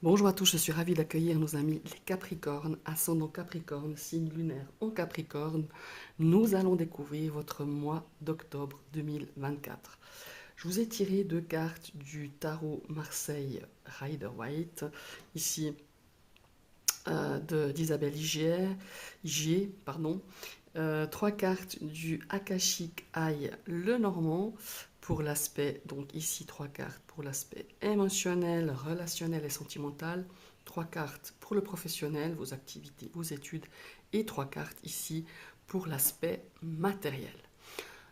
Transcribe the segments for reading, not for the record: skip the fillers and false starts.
Bonjour à tous, je suis ravie d'accueillir nos amis les Capricornes, ascendant Capricorne, signe lunaire en Capricorne. Nous allons découvrir votre mois d'octobre 2024. Je vous ai tiré deux cartes du tarot Marseille Rider-Waite, ici d'Isabelle Igier, pardon. Trois cartes du Akashic Eye Lenormand pour l'aspect, donc ici trois cartes pour l'aspect émotionnel, relationnel et sentimental, trois cartes pour le professionnel, vos activités, vos études, et trois cartes ici pour l'aspect matériel.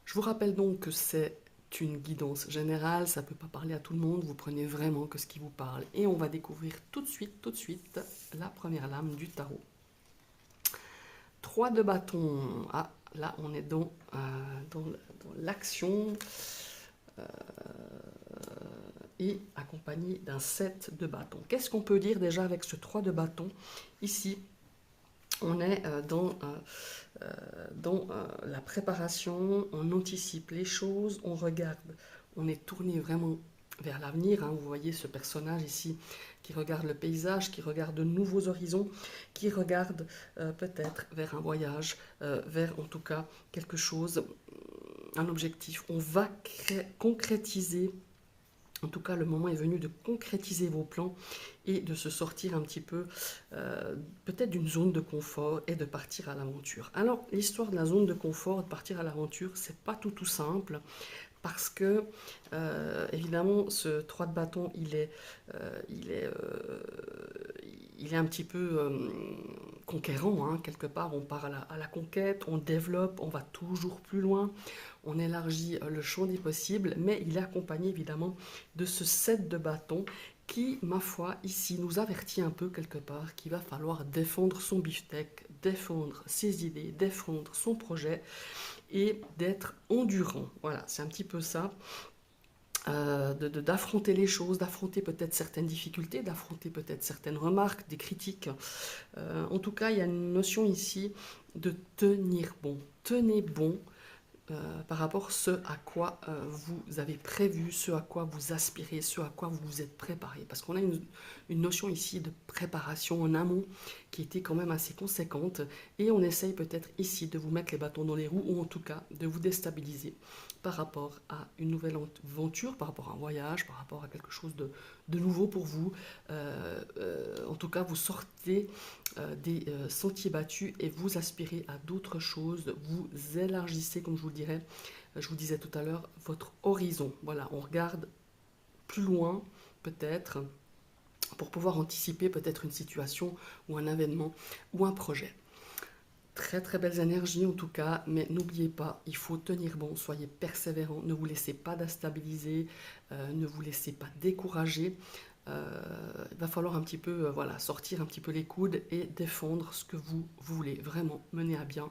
Je vous rappelle donc que c'est une guidance générale, ça ne peut pas parler à tout le monde, vous prenez vraiment que ce qui vous parle. Et on va découvrir tout de suite, la première lame du tarot. 3 de bâton. Ah, là, on est dans l'action et accompagné d'un 7 de bâton. Qu'est-ce qu'on peut dire déjà avec ce 3 de bâton? Ici, on est dans la préparation, on anticipe les choses, on regarde, on est tourné vraiment vers l'avenir. Vous voyez ce personnage ici qui regarde le paysage, qui regarde de nouveaux horizons, qui regarde peut-être vers un voyage, vers en tout cas quelque chose, un objectif. On va concrétiser. En tout cas, le moment est venu de concrétiser vos plans et de se sortir un petit peu peut-être d'une zone de confort et de partir à l'aventure. Alors, l'histoire de la zone de confort, de partir à l'aventure, c'est pas tout simple parce que, évidemment, ce 3 de bâton, il est un petit peu conquérant, quelque part. On part à la conquête, on développe, on va toujours plus loin, on élargit le champ des possibles, mais il est accompagné évidemment de ce 7 de bâton qui, ma foi, ici nous avertit un peu quelque part qu'il va falloir défendre son beefsteak, défendre ses idées, défendre son projet et d'être endurant. Voilà, c'est un petit peu ça. D'affronter les choses, d'affronter peut-être certaines difficultés, d'affronter peut-être certaines remarques, des critiques. En tout cas, il y a une notion ici de tenir bon. Tenez bon par rapport à ce à quoi vous avez prévu, ce à quoi vous aspirez, ce à quoi vous vous êtes préparé. Parce qu'on a une notion ici de préparation en amont qui était quand même assez conséquente et on essaye peut-être ici de vous mettre les bâtons dans les roues ou en tout cas de vous déstabiliser par rapport à une nouvelle aventure, par rapport à un voyage, par rapport à quelque chose de nouveau pour vous. En tout cas, vous sortez des sentiers battus et vous aspirez à d'autres choses, vous élargissez, comme je je vous disais tout à l'heure, votre horizon. Voilà, on regarde plus loin, peut-être, pour pouvoir anticiper peut-être une situation ou un événement ou un projet. Très très belles énergies en tout cas, mais n'oubliez pas, il faut tenir bon, soyez persévérants, ne vous laissez pas déstabiliser, ne vous laissez pas décourager. Il va falloir un petit peu voilà, sortir un petit peu les coudes et défendre ce que vous voulez vraiment mener à bien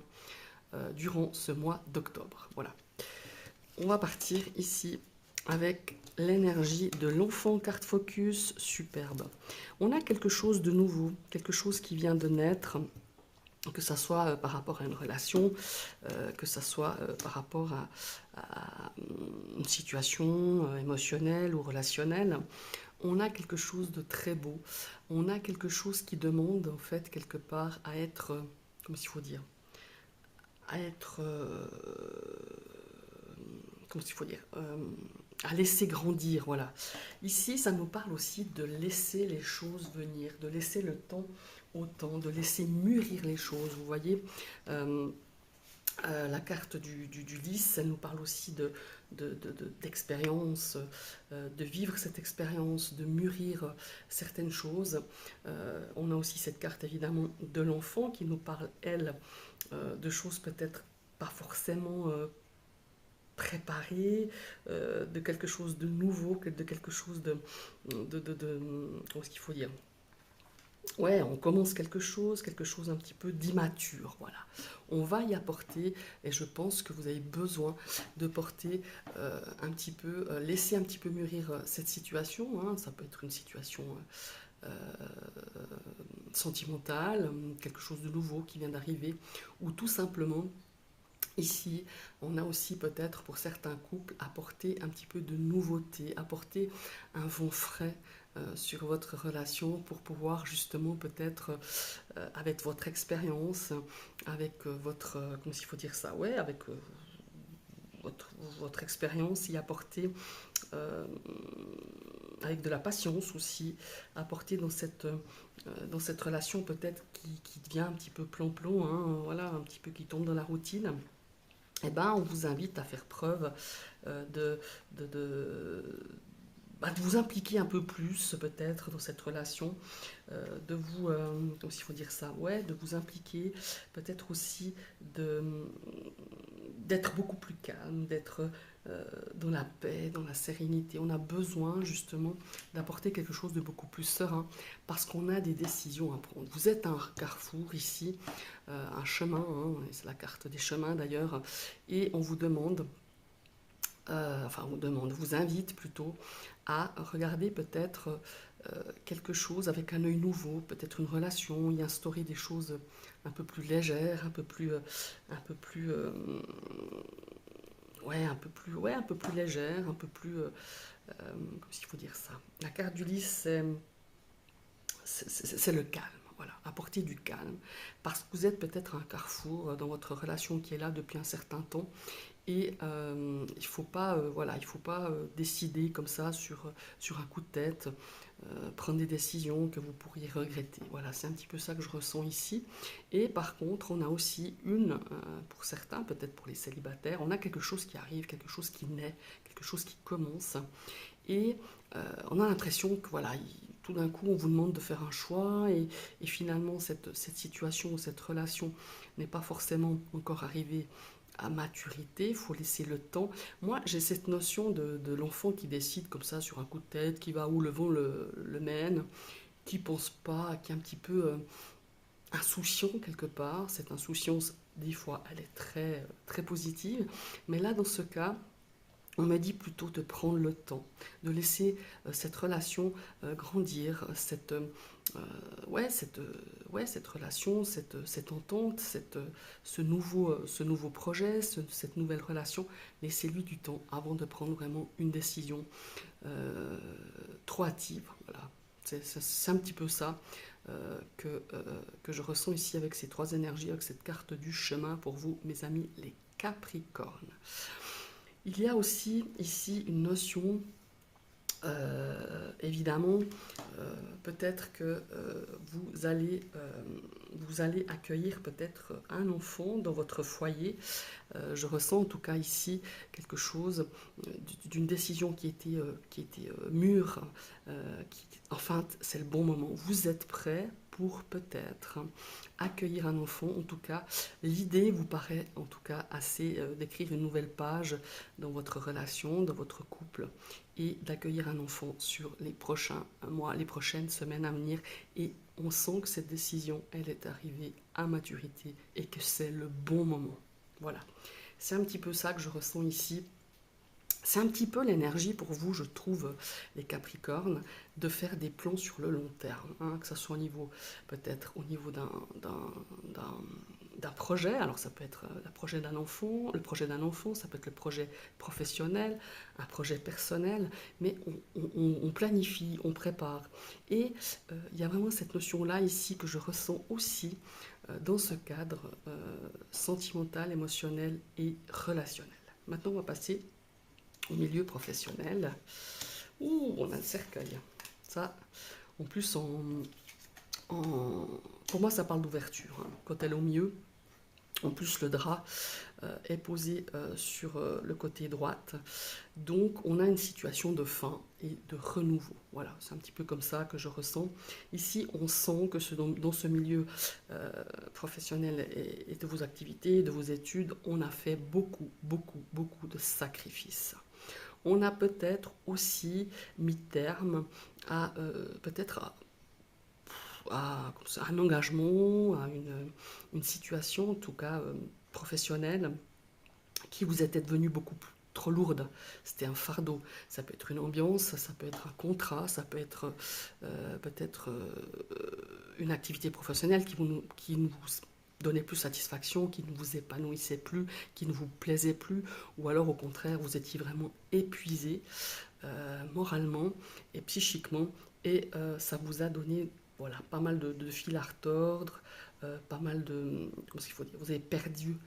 durant ce mois d'octobre. Voilà. On va partir ici avec l'énergie de l'enfant carte focus, superbe. On a quelque chose de nouveau, quelque chose qui vient de naître, que ça soit par rapport à une relation, que ça soit par rapport à une situation émotionnelle ou relationnelle. On a quelque chose de très beau. On a quelque chose qui demande en fait quelque part à être, comment il faut dire, à être, comment il faut dire, à laisser grandir, voilà. Ici, ça nous parle aussi de laisser les choses venir, de laisser le temps au temps, de laisser mûrir les choses. Vous voyez, la carte du lys, elle nous parle aussi d'expérience, de vivre cette expérience, de mûrir certaines choses. On a aussi cette carte évidemment de l'enfant qui nous parle, elle, de choses peut-être pas forcément préparées, de quelque chose de nouveau, de quelque chose comment est-ce qu'il faut dire, ouais, on commence quelque chose un petit peu d'immature, voilà. On va y apporter, et je pense que vous avez besoin de porter un petit peu, laisser un petit peu mûrir cette situation. Ça peut être une situation euh, sentimentale, quelque chose de nouveau qui vient d'arriver, ou tout simplement Ici, on a aussi peut-être pour certains couples apporté un petit peu de nouveauté, apporter un vent frais sur votre relation pour pouvoir justement peut-être avec votre expérience, avec votre, comment il faut dire ça, ouais, avec votre expérience, y apporter euh, avec de la patience aussi, apporter dans cette relation peut-être qui devient un petit peu plomb-plomb, hein, voilà, un petit peu qui tombe dans la routine. Eh ben, on vous invite à faire preuve euh, de, de, de, de vous impliquer un peu plus peut-être dans cette relation, de vous, comment il faut dire ça, ouais, de vous impliquer, peut-être aussi de, d'être beaucoup plus calme, d'être dans la paix, dans la sérénité. On a besoin justement d'apporter quelque chose de beaucoup plus serein parce qu'on a des décisions à prendre. Vous êtes à un carrefour ici, un chemin, hein, c'est la carte des chemins d'ailleurs, et on vous demande, enfin on vous demande, vous invite plutôt à regarder peut-être quelque chose avec un œil nouveau, peut-être une relation, y instaurer des choses un peu plus légères, un peu plus ouais, un peu plus légère, un peu plus, comment il faut dire ça. La carte du lys, c'est le calme. Voilà, apporter du calme, parce que vous êtes peut-être à un carrefour dans votre relation qui est là depuis un certain temps, et il faut pas, voilà, il faut pas décider comme ça sur un coup de tête, prendre des décisions que vous pourriez regretter. Voilà, c'est un petit peu ça que je ressens ici. Et par contre, on a aussi pour certains, peut-être pour les célibataires, on a quelque chose qui arrive, quelque chose qui naît, quelque chose qui commence. Et on a l'impression que voilà, tout d'un coup, on vous demande de faire un choix et finalement, cette situation, cette relation n'est pas forcément encore arrivée à maturité, il faut laisser le temps. Moi, j'ai cette notion de l'enfant qui décide comme ça sur un coup de tête, qui va où le vent le mène, qui pense pas, qui est un petit peu insouciant quelque part. Cette insouciance, des fois, elle est très, très positive. Mais là, dans ce cas, on me dit plutôt de prendre le temps, de laisser cette relation grandir, ouais, cette relation, cette entente, ce nouveau projet, cette nouvelle relation. Laissez-lui du temps avant de prendre vraiment une décision euh, trop hâtive. Voilà. C'est un petit peu ça que je ressens ici avec ces trois énergies, avec cette carte du chemin pour vous, mes amis, les Capricornes. Il y a aussi ici une notion, évidemment, peut-être que vous allez accueillir peut-être un enfant dans votre foyer. Je ressens en tout cas ici quelque chose d'une décision qui était mûre. Enfin, c'est le bon moment. Vous êtes prêt pour peut-être accueillir un enfant. En tout cas, l'idée vous paraît en tout cas assez d'écrire une nouvelle page dans votre relation, dans votre couple et d'accueillir un enfant sur les prochains mois, les prochaines semaines à venir. Et on sent que cette décision, elle est arrivée à maturité et que c'est le bon moment. Voilà. C'est un petit peu ça que je ressens ici. C'est un petit peu l'énergie pour vous, je trouve, les Capricornes, de faire des plans sur le long terme, hein, que ce soit au niveau, peut-être au niveau d'un projet. Alors ça peut être le projet d'un enfant, ça peut être le projet professionnel, un projet personnel, mais on planifie, on prépare. Et il y a vraiment cette notion-là ici que je ressens aussi dans ce cadre sentimental, émotionnel et relationnel. Maintenant, on va passer au milieu professionnel. Ouh, on a le cercueil. Ça, en plus, pour moi, ça parle d'ouverture. Hein. Quand elle est au milieu, en plus, le drap est posé sur le côté droite. Donc, on a une situation de fin et de renouveau. Voilà, c'est un petit peu comme ça que je ressens. Ici, on sent que dans ce milieu professionnel et de vos activités, de vos études, on a fait beaucoup de sacrifices. On a peut-être aussi mis terme à peut-être à un engagement, à une situation, en tout cas professionnelle, qui vous était devenue beaucoup trop lourde. C'était un fardeau. Ça peut être une ambiance, ça peut être un contrat, ça peut être peut-être une activité professionnelle qui vous donnait plus satisfaction, qui ne vous épanouissait plus, qui ne vous plaisait plus, ou alors au contraire, vous étiez vraiment épuisé moralement et psychiquement, et ça vous a donné voilà, pas mal de fil à retordre, pas mal de... Comment qu'il faut dire, vous avez perdu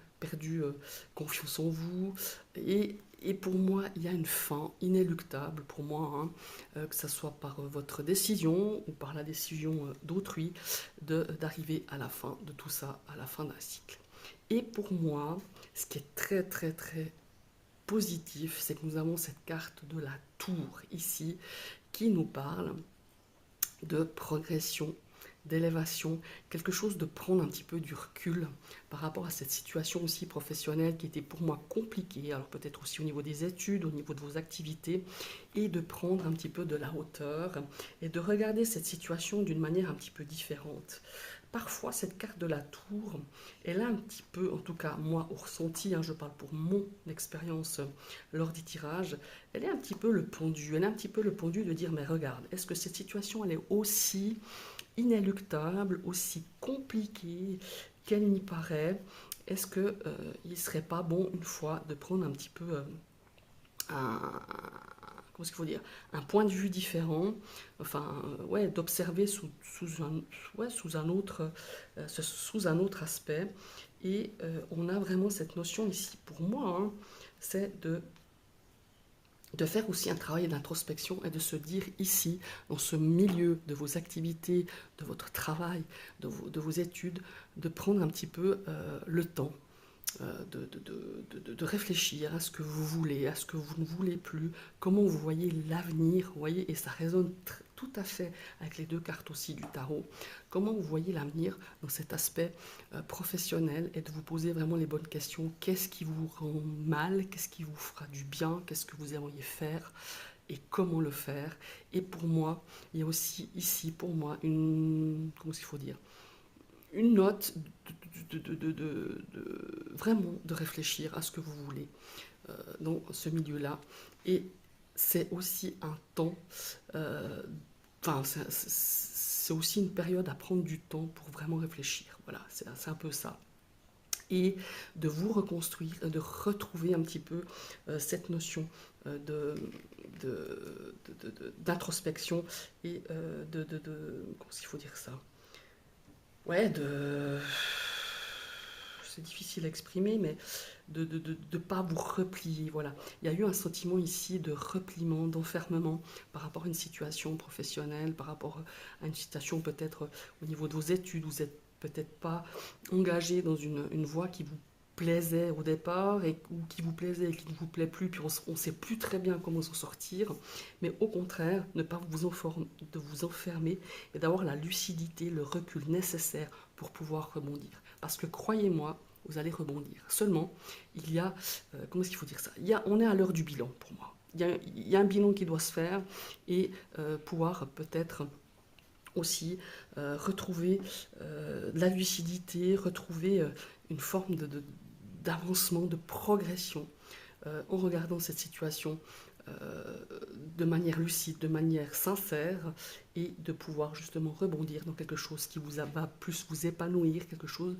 confiance en vous, et pour moi, il y a une fin inéluctable pour moi, hein, que ce soit par votre décision ou par la décision d'autrui, d'arriver à la fin de tout ça, à la fin d'un cycle. Et pour moi, ce qui est très très très positif, c'est que nous avons cette carte de la tour ici qui nous parle de progression, d'élévation, quelque chose de prendre un petit peu du recul par rapport à cette situation aussi professionnelle qui était pour moi compliquée, alors peut-être aussi au niveau des études, au niveau de vos activités, et de prendre un petit peu de la hauteur et de regarder cette situation d'une manière un petit peu différente. Parfois, cette carte de la tour, elle a un petit peu, en tout cas moi au ressenti, hein, je parle pour mon expérience lors des tirages, elle est un petit peu le pendu, elle est un petit peu le pendu de dire, mais regarde, est-ce que cette situation, elle est aussi inéluctable, aussi compliquée qu'elle n'y paraît? Est-ce qu'il ne serait pas bon, une fois, de prendre un petit peu un, comment qu'il faut dire, un point de vue différent, enfin, ouais, d'observer sous un autre aspect. Et on a vraiment cette notion ici, pour moi, hein, c'est de faire aussi un travail d'introspection et de se dire ici, dans ce milieu de vos activités, de votre travail, de vos études, de prendre un petit peu le temps de réfléchir à ce que vous voulez, à ce que vous ne voulez plus, comment vous voyez l'avenir, vous voyez, et ça résonne tout à fait avec les deux cartes aussi du tarot, comment vous voyez l'avenir dans cet aspect professionnel, et de vous poser vraiment les bonnes questions. Qu'est-ce qui vous rend mal? Qu'est-ce qui vous fera du bien? Qu'est-ce que vous aimeriez faire? Et comment le faire? Et pour moi, il y a aussi ici, pour moi, comment est-ce qu'il faut dire, une note vraiment de réfléchir à ce que vous voulez dans ce milieu-là. Et c'est aussi un temps, enfin, c'est aussi une période à prendre du temps pour vraiment réfléchir. Voilà, c'est un peu ça. Et de vous reconstruire, de retrouver un petit peu cette notion d'introspection et comment est-ce qu'il faut dire ça? Ouais, c'est difficile à exprimer, mais de ne pas vous replier. Voilà. Il y a eu un sentiment ici de repliement, d'enfermement par rapport à une situation professionnelle, par rapport à une situation peut-être au niveau de vos études. Vous n'êtes peut-être pas engagé dans une voie qui vous plaisait au départ, ou qui vous plaisait et qui ne vous plaît plus, puis on ne sait plus très bien comment s'en sortir, mais au contraire, ne pas de vous enfermer et d'avoir la lucidité, le recul nécessaire pour pouvoir rebondir. Parce que croyez-moi, vous allez rebondir. Seulement, il y a, comment est-ce qu'il faut dire ça, on est à l'heure du bilan pour moi. Il y a un bilan qui doit se faire, et pouvoir peut-être aussi retrouver de la lucidité, retrouver une forme d'avancement, de progression en regardant cette situation de manière lucide, de manière sincère, et de pouvoir justement rebondir dans quelque chose qui va plus vous épanouir, quelque chose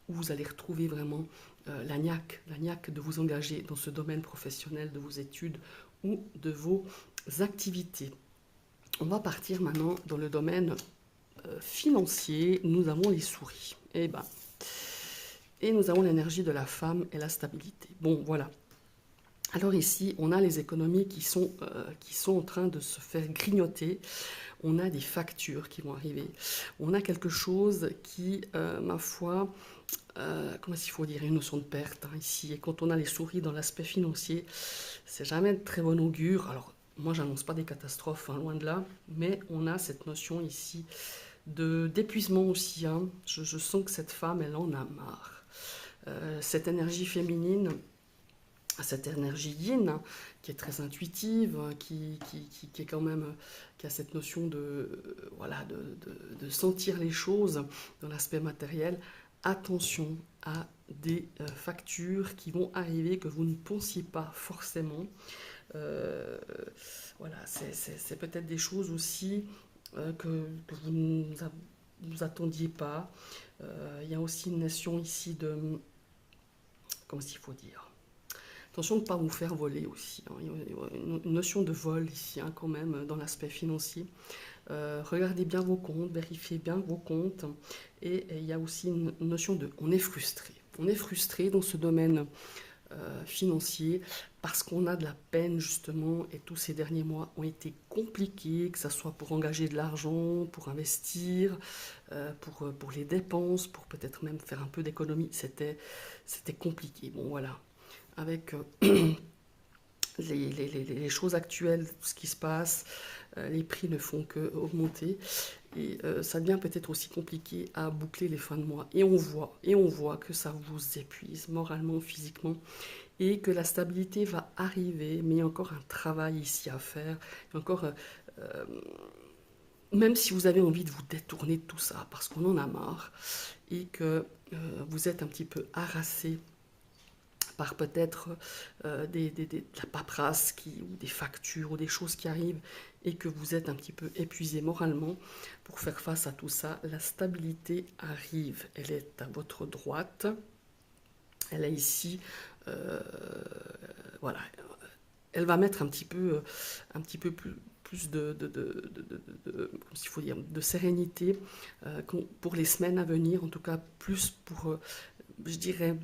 où vous allez retrouver vraiment la niaque de vous engager dans ce domaine professionnel de vos études ou de vos activités. On va partir maintenant dans le domaine financier. Nous avons les souris. Et nous avons l'énergie de la femme et la stabilité. Bon, voilà. Alors ici, on a les économies qui sont en train de se faire grignoter. On a des factures qui vont arriver. On a quelque chose qui, ma foi, comment est-ce qu'il faut dire, une notion de perte hein, ici. Et quand on a les souris dans l'aspect financier, c'est jamais de très bon augure. Alors, moi, j'annonce pas des catastrophes, hein, loin de là, mais on a cette notion ici d'épuisement aussi. Hein. Je sens que cette femme, elle en a marre. Cette énergie féminine, cette énergie yin, hein, qui est très intuitive, qui est quand même, qui a cette notion voilà, de sentir les choses dans l'aspect matériel. Attention à des factures qui vont arriver que vous ne pensiez pas forcément. Voilà, c'est peut-être des choses aussi que vous vous attendiez pas. Il y a aussi une notion ici de, comment il faut dire, attention de ne pas vous faire voler aussi, hein. Il y a une notion de vol ici, hein, quand même, dans l'aspect financier. Regardez bien vos comptes, vérifiez bien vos comptes. Et il y a aussi une notion de, on est frustré. On est frustré dans ce domaine financier parce qu'on a de la peine justement, et tous ces derniers mois ont été compliqués, que ce soit pour engager de l'argent, pour investir, pour les dépenses, pour peut-être même faire un peu d'économie. C'était compliqué. Bon voilà, avec les choses actuelles, tout ce qui se passe, les prix ne font que augmenter, et ça devient peut-être aussi compliqué à boucler les fins de mois. Et on voit que ça vous épuise moralement, physiquement, et que la stabilité va arriver, mais il y a encore un travail ici à faire. Il y a encore, même si vous avez envie de vous détourner de tout ça, parce qu'on en a marre, et que vous êtes un petit peu harassé par peut-être de la paperasse ou des factures ou des choses qui arrivent, et que vous êtes un petit peu épuisé moralement pour faire face à tout ça, la stabilité arrive. Elle est à votre droite. Elle est ici. euh, voilà. Elle va mettre un petit peu plus comment il faut dire, de sérénité pour les semaines à venir, en tout cas plus pour, je dirais,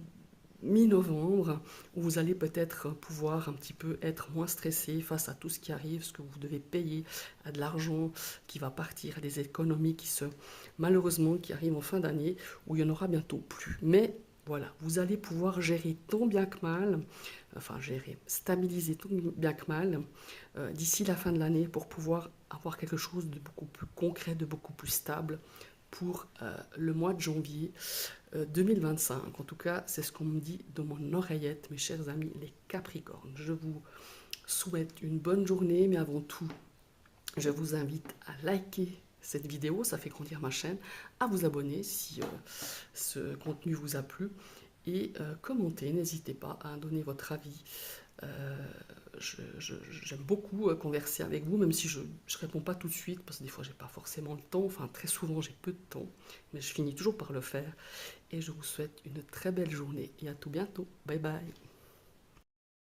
mi-novembre, où vous allez peut-être pouvoir un petit peu être moins stressé face à tout ce qui arrive, ce que vous devez payer, à de l'argent qui va partir, à des économies malheureusement, qui arrivent en fin d'année, où il n'y en aura bientôt plus. Mais voilà, vous allez pouvoir gérer tant bien que mal, enfin gérer, stabiliser tant bien que mal d'ici la fin de l'année pour pouvoir avoir quelque chose de beaucoup plus concret, de beaucoup plus stable pour le mois de janvier 2025. En tout cas, c'est ce qu'on me dit dans mon oreillette, mes chers amis, les Capricornes. Je vous souhaite une bonne journée, mais avant tout, je vous invite à liker cette vidéo, ça fait grandir ma chaîne, à vous abonner si ce contenu vous a plu, et commenter, n'hésitez pas à donner votre avis. J'aime beaucoup converser avec vous, même si je ne réponds pas tout de suite, parce que des fois j'ai pas forcément le temps, enfin très souvent j'ai peu de temps, mais je finis toujours par le faire. Et je vous souhaite une très belle journée et à tout bientôt. Bye bye.